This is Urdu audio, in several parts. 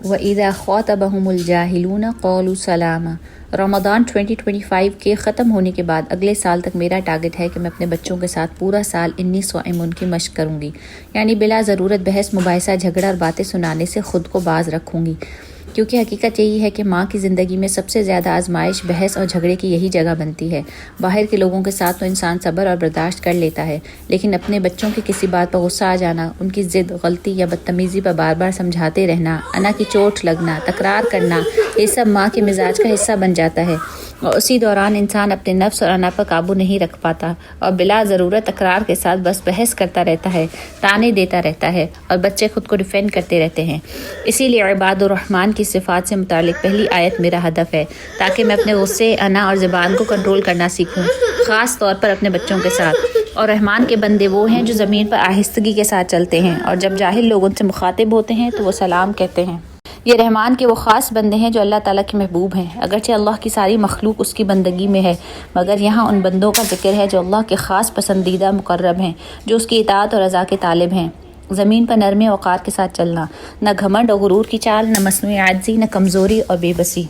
وَإِذَا خَاطَبَهُمُ الْجَاهِلُونَ قَالُوا سَلَامًا۔ رمضان 2025 کے ختم ہونے کے بعد اگلے سال تک میرا ٹارگٹ ہے کہ میں اپنے بچوں کے ساتھ پورا سال انی صائم ان کی مشق کروں گی، یعنی بلا ضرورت بحث مباحثہ جھگڑا اور باتیں سنانے سے خود کو باز رکھوں گی، کیونکہ حقیقت یہی ہے کہ ماں کی زندگی میں سب سے زیادہ آزمائش بحث اور جھگڑے کی یہی جگہ بنتی ہے۔ باہر کے لوگوں کے ساتھ تو انسان صبر اور برداشت کر لیتا ہے، لیکن اپنے بچوں کی کسی بات پر غصہ آ جانا، ان کی ضد، غلطی یا بدتمیزی پر بار بار سمجھاتے رہنا، انا کی چوٹ لگنا، تکرار کرنا، یہ سب ماں کے مزاج کا حصہ بن جاتا ہے، اور اسی دوران انسان اپنے نفس اور انا پر قابو نہیں رکھ پاتا اور بلا ضرورت تکرار کے ساتھ بس بحث کرتا رہتا ہے، طعنے دیتا رہتا ہے، اور بچے خود کو ڈیفینڈ کرتے رہتے ہیں۔ اسی لیے عباد الرحمن کی صفات سے متعلق پہلی آیت میرا ہدف ہے، تاکہ میں اپنے غصے، انا اور زبان کو کنٹرول کرنا سیکھوں، خاص طور پر اپنے بچوں کے ساتھ۔ اور رحمان کے بندے وہ ہیں جو زمین پر آہستگی کے ساتھ چلتے ہیں، اور جب جاہل لوگ ان سے مخاطب ہوتے ہیں تو وہ سلام کہتے ہیں۔ یہ رحمان کے وہ خاص بندے ہیں جو اللہ تعالیٰ کے محبوب ہیں، اگرچہ اللہ کی ساری مخلوق اس کی بندگی میں ہے، مگر یہاں ان بندوں کا ذکر ہے جو اللہ کے خاص پسندیدہ مقرب ہیں، جو اس کی اطاعت اور رضا کے طالب ہیں۔ زمین پر نرمی وقار کے ساتھ چلنا، نہ گھمنڈ اور غرور کی چال، نہ مصنوعی عاجزی، نہ کمزوری اور بے بسی،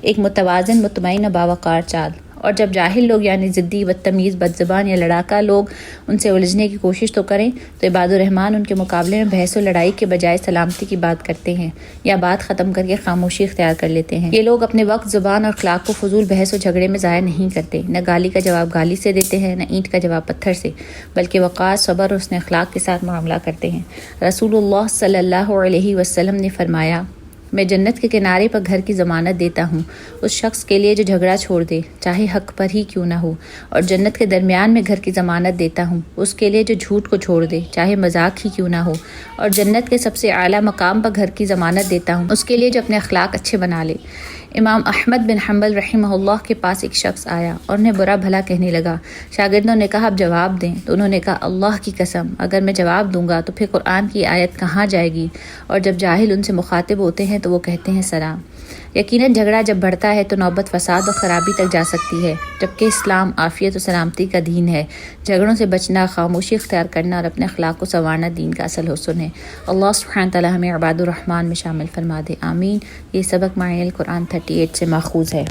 ایک متوازن، مطمئن اور باوقار چال۔ اور جب جاہل لوگ یعنی ضدی، بدتمیز، بدزبان یا لڑاکا لوگ ان سے الجھنے کی کوشش تو کریں، تو عباد الرحمن ان کے مقابلے میں بحث و لڑائی کے بجائے سلامتی کی بات کرتے ہیں، یا بات ختم کر کے خاموشی اختیار کر لیتے ہیں۔ یہ لوگ اپنے وقت، زبان اور اخلاق کو فضول بحث و جھگڑے میں ضائع نہیں کرتے، نہ گالی کا جواب گالی سے دیتے ہیں، نہ اینٹ کا جواب پتھر سے، بلکہ وقار، صبر اور حسن اخلاق کے ساتھ معاملہ کرتے ہیں۔ رسول اللہ صلی اللہ علیہ وسلم نے فرمایا، میں جنت کے کنارے پر گھر کی ضمانت دیتا ہوں اس شخص کے لیے جو جھگڑا چھوڑ دے، چاہے حق پر ہی کیوں نہ ہو، اور جنت کے درمیان میں گھر کی ضمانت دیتا ہوں اس کے لیے جو جھوٹ کو چھوڑ دے، چاہے مذاق ہی کیوں نہ ہو، اور جنت کے سب سے اعلیٰ مقام پر گھر کی ضمانت دیتا ہوں اس کے لیے جو اپنے اخلاق اچھے بنا لے۔ امام احمد بن حنبل رحمہ اللہ کے پاس ایک شخص آیا اور انہیں برا بھلا کہنے لگا۔ شاگردوں نے کہا اب جواب دیں، تو انہوں نے کہا اللہ کی قسم اگر میں جواب دوں گا تو پھر قرآن کی آیت کہاں جائے گی؟ اور جب جاہل ان سے مخاطب ہوتے ہیں تو وہ کہتے ہیں سلام۔ یقیناً جھگڑا جب بڑھتا ہے تو نوبت فساد اور خرابی تک جا سکتی ہے، جبکہ اسلام عافیت و سلامتی کا دین ہے۔ جھگڑوں سے بچنا، خاموشی اختیار کرنا اور اپنے اخلاق کو سنوارنا دین کا اصل حسن ہے۔ اللہ سبحانہ تعالیٰ ہمیں عباد الرحمن میں شامل فرما دے، آمین۔ یہ سبق معین القرآن 38 سے ماخوذ ہے۔